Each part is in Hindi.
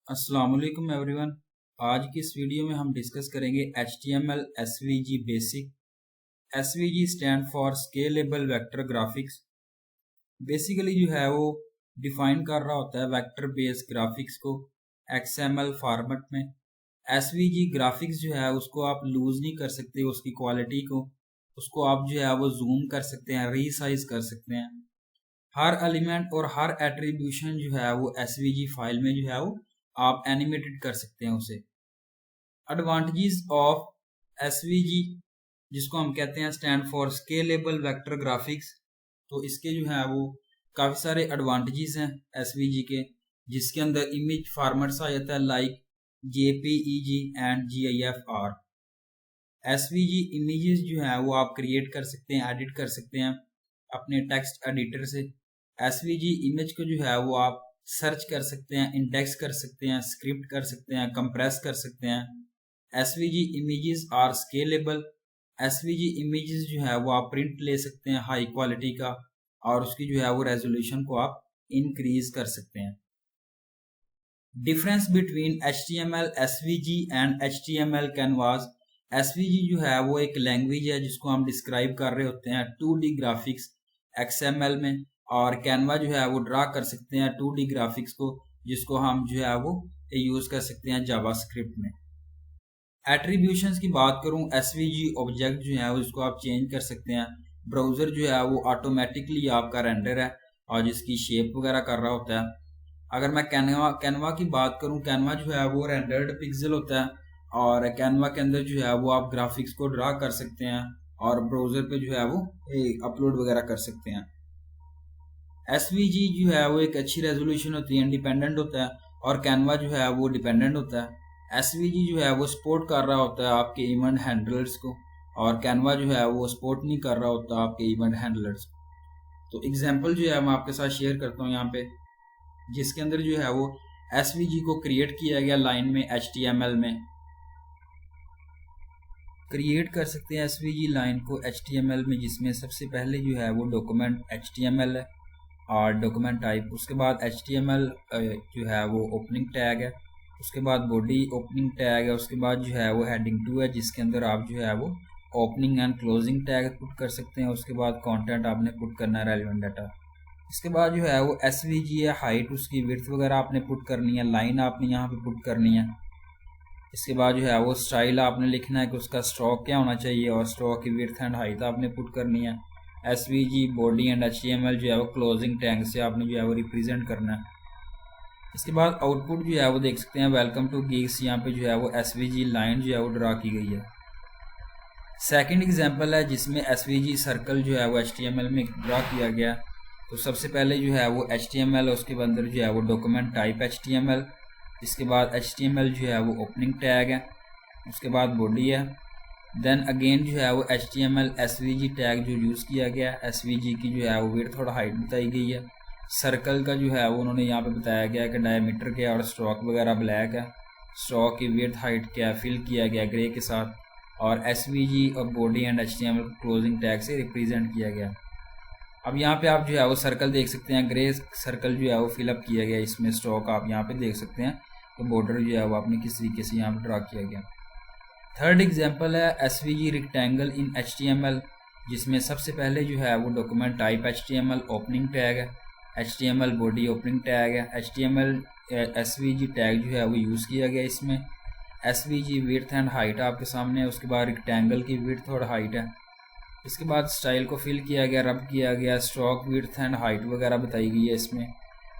अस्सलाम वालेकुम एवरीवन। आज की इस वीडियो में हम डिस्कस करेंगे HTML SVG basic. SVG stand for scalable vector graphics. Basically जो है वो डिफाइन कर रहा होता है वेक्टर बेस्ड ग्राफिक्स को XML फॉर्मेट में। SVG ग्राफिक्स जो है उसको आप लूज नहीं कर सकते, उसकी क्वालिटी को उसको आप जो है वो जूम कर सकते हैं, रीसाइज कर सकते हैं। हर एलिमेंट और हर एट्रीब्यूशन जो है वो SVG फाइल में जो है वो आप एनिमेटेड कर सकते हैं उसे। एडवांटेजेस ऑफ SVG जिसको हम कहते हैं stand for scalable vector graphics, तो इसके जो है वो काफ़ी सारे एडवांटेजेस हैं SVG के, जिसके अंदर इमेज फॉर्मेट्स आ जाता है like JPEG and GIF-R। SVG images जो है वो आप क्रिएट कर सकते हैं, एडिट कर सकते हैं अपने टेक्स्ट एडिटर से। SVG इमेज को जो है वो आप सर्च कर सकते हैं, इंडेक्स कर सकते हैं, स्क्रिप्ट कर सकते हैं, कंप्रेस कर सकते हैं। SVG images are scalable. SVG images जो है वो आप प्रिंट ले सकते हैं हाई क्वालिटी का, और उसकी जो है वो रेजोल्यूशन को आप इंक्रीज कर सकते हैं। Difference between HTML SVG and HTML canvas. SVG जो है वो एक लैंग्वेज है जिसको हम डिस्क्राइब कर रहे होते हैं 2D ग्राफिक्स XML में, और कैनवा जो है वो ड्रा कर सकते हैं 2D ग्राफिक्स को, जिसको हम जो है वो यूज़ कर सकते हैं जावास्क्रिप्ट में। एट्रीब्यूशंस की बात करूं, SVG ऑब्जेक्ट जो है उसको आप चेंज कर सकते हैं। ब्राउज़र जो है वो ऑटोमेटिकली आपका रेंडर है और जिसकी शेप वगैरह कर रहा होता है। अगर मैं कैनवा की बात करूं, कैनवा जो है वो रेंडर्ड पिक्सल होता है, और कैनवा के अंदर जो है वो आप ग्राफिक्स को ड्रा कर सकते हैं और ब्राउज़र पे जो है वो अपलोड वगैरह कर सकते हैं। SVG जो है वो एक अच्छी रेजोल्यूशन होती है, इंडिपेंडेंट होता है, और कैनवा जो है वो डिपेंडेंट होता है। SVG जो है वो सपोर्ट कर रहा होता है आपके इवेंट हैंडलर्स को, और कैनवा जो है वो सपोर्ट नहीं कर रहा होता आपके इवेंट हैंडलर्स को। तो एग्जांपल जो है मैं आपके साथ शेयर करता हूँ यहाँ पे, जिसके अंदर जो है वो SVG को क्रिएट किया गया लाइन में HTML में। क्रिएट कर सकते हैं SVG लाइन को HTML में, जिसमें सबसे पहले जो है वो डॉक्यूमेंट HTML है और डॉक्यूमेंट टाइप, उसके बाद HTML जो है वो ओपनिंग टैग है, उसके बाद बॉडी ओपनिंग टैग है, उसके बाद जो है वो हेडिंग 2 है जिसके अंदर आप जो है वो opening and closing tag put कर सकते हैं। उसके बाद कंटेंट आपने पुट करना है रेलेवेंट डाटा। इसके बाद जो है वो SVG है, हाइट उसकी विड्थ वगैरह आपने पुट करनी है, लाइन आपने यहाँ पे पुट करनी है। इसके बाद जो है वो स्टाइल आपने लिखना है कि उसका स्ट्रोक क्या होना चाहिए, और स्ट्रोक की विड्थ एंड हाइट आपने पुट करनी है। SVG बॉडी एंड HTML जो है वो क्लोजिंग टैग से आपने जो है वो रिप्रेजेंट करना है। इसके बाद आउटपुट जो है वो देख सकते हैं वेलकम टू गीक्स, यहाँ पे जो है वो SVG लाइन जो है वो ड्रा की गई है। सेकंड एग्जांपल है जिसमें SVG सर्कल जो है वो HTML में ड्रा किया गया। तो सबसे पहले जो है वो HTML, उसके अंदर जो है वो डॉक्यूमेंट टाइप HTML, इसके बाद HTML जो है वो ओपनिंग टैग है, उसके बाद बॉडी है, देन अगेन जो है वो HTML SVG टैग जो यूज़ किया गया है। SVG की जो है वो विड्थ और हाइट बताई गई है। सर्कल का जो है वो उन्होंने यहाँ पे बताया गया कि डायमीटर क्या है और स्ट्रोक वगैरह ब्लैक है। स्ट्रोक की विड्थ हाइट क्या है फिल किया गया ग्रे के साथ, और SVG और body and HTML closing tag से रिप्रेजेंट किया गया। अब यहाँ पे आप जो है वो सर्कल देख सकते हैं, ग्रे सर्कल जो है वो फिलअप किया गया, इसमें स्ट्रोक आप यहाँ पे देख सकते हैं, तो बॉर्डर जो है वो आपने किस तरीके से यहाँ पे ड्रा किया गया। थर्ड एग्जांपल है SVG रेक्टेंगल इन HTML, जिसमें सबसे पहले जो है वो document type HTML opening tag है, HTML बॉडी ओपनिंग टैग है, HTML SVG टैग जो है वो यूज़ किया गया इसमें। SVG विड्थ एंड हाइट आपके सामने है, उसके बाद रेक्टेंगल की विड्थ और हाइट है। इसके बाद स्टाइल को फिल किया गया, रब किया गया, स्ट्रोक विड्थ एंड हाइट वगैरह बताई गई है इसमें।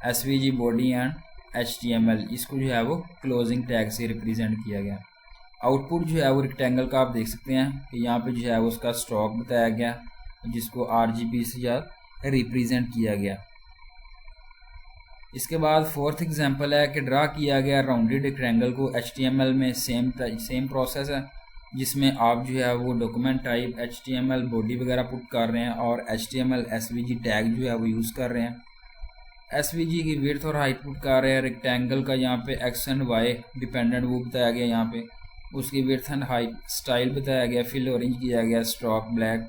SVG बॉडी एंड HTML, इसको जो है वो क्लोजिंग टैग से रिप्रेजेंट किया गया। आउटपुट जो है वो रेक्टेंगल का आप देख सकते हैं कि यहाँ पे जो है वो उसका स्ट्रोक बताया गया, जिसको RGB से या रिप्रेजेंट किया गया। इसके बाद फोर्थ एग्जांपल है कि ड्रा किया गया राउंडेड रेक्टेंगल को HTML में। सेम प्रोसेस है, जिसमें आप जो है वो डॉक्यूमेंट टाइप HTML बॉडी वगैरह पुट कर रहे हैं और HTML SVG टैग जो है वो यूज़ कर रहे हैं। SVG की विड्थ और हाइट पुट कर रहे हैं। रेक्टेंगल का यहाँ पे X एंड Y डिपेंडेंट वो बताया गया, यहाँ पे उसकी विड्थ एंड हाइट, स्टाइल बताया गया, फिल ऑरेंज किया गया, स्ट्रोक ब्लैक,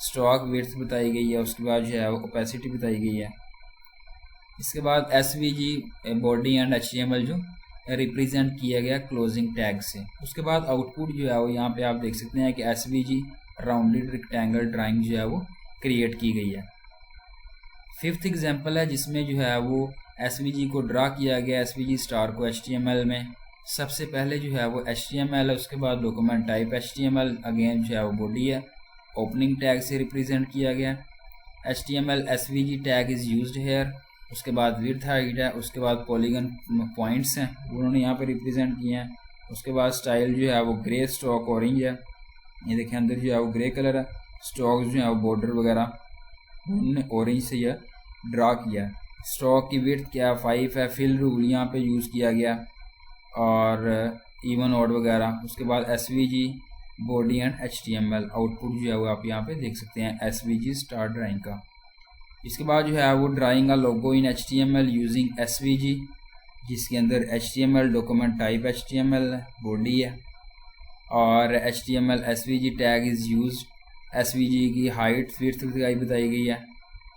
स्ट्रोक विड्थ बताई गई है, उसके बाद जो है वो ओपेसिटी बताई गई है। इसके बाद SVG बॉडी एंड HTML जो रिप्रेजेंट किया गया क्लोजिंग टैग से। उसके बाद आउटपुट जो है वो यहाँ पे आप देख सकते हैं कि एसवीजी राउंडेड रेक्टेंगल ड्राइंग जो है वो क्रिएट की गई है। फिफ्थ एग्जांपल है जिसमें जो है वो एसवीजी को ड्रा किया गया, एसवीजी स्टार को एचटीएमएल में। सबसे पहले जो है वो एचटीएमएल है, उसके बाद डॉक्यूमेंट टाइप एचटीएमएल, अगेन जो है वो बॉडी है, ओपनिंग टैग से रिप्रेजेंट किया गया। HTML SVG tag is used here. उसके बाद विड्थ हाइट है, उसके बाद पॉलीगन पॉइंट्स हैं उन्होंने यहाँ पे रिप्रेजेंट किए हैं। उसके बाद स्टाइल जो है वो ग्रे स्ट्रोक ऑरेंज है, ये देखें अंदर जो है वो ग्रे कलर है। स्ट्रोक जो है वो बॉर्डर वगैरह उन्होंने ऑरेंज से यह ड्रा किया है। स्ट्रोक की विड्थ क्या 5 है, फिल रूल यहाँ पे यूज़ किया गया और इवन ऑड वगैरह। उसके बाद SVG body and HTML output जो है वो आप यहाँ पे देख सकते हैं एसवीजी स्टार ड्राइंग का। इसके बाद जो है वो ड्राइंग का लोगो इन एचटीएमएल यूजिंग एसवीजी, जिसके अंदर HTML document type HTML body है और HTML SVG tag is used. SVG की हाइट विड्थ बताई गई है।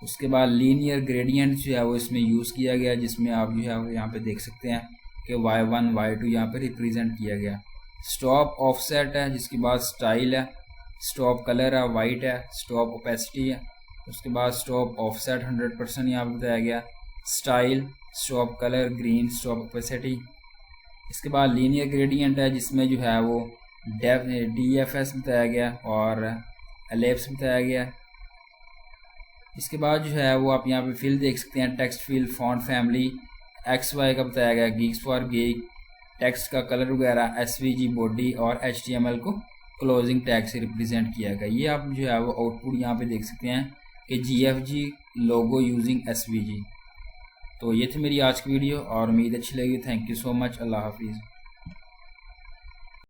उसके बाद लीनियर ग्रेडियंट जो है वो इसमें यूज़ किया गया, जिसमें आप जो है वो यहाँ पे देख सकते हैं कि y1 y2 यहाँ पे रिप्रेजेंट किया गया। स्टॉप ऑफसेट है, जिसके बाद स्टाइल है, स्टॉप कलर है वाइट है, स्टॉप ओपेसिटी है। उसके बाद स्टॉप ऑफसेट 100% यहाँ पर बताया गया, style, stop colour green, stop opacity. इसके बाद लीनियर ग्रेडियंट है जिसमें जो है वो DFS बताया गया और एलिप्स बताया गया। इसके बाद जो है वो आप यहाँ पे फिल देख सकते हैं, text fill, font family XY का बताया गया, गीक्स फॉर गीक, टेक्स्ट का कलर वगैरह, एसवीजी बॉडी और एचटीएमएल को क्लोजिंग टैग से रिप्रेजेंट किया गया। ये आप जो है वो आउटपुट यहाँ पे देख सकते हैं कि GFG लोगो यूजिंग एसवीजी। तो ये थी मेरी आज की वीडियो और उम्मीद अच्छी लगी। Thank you so much. अल्लाह हाफिज़।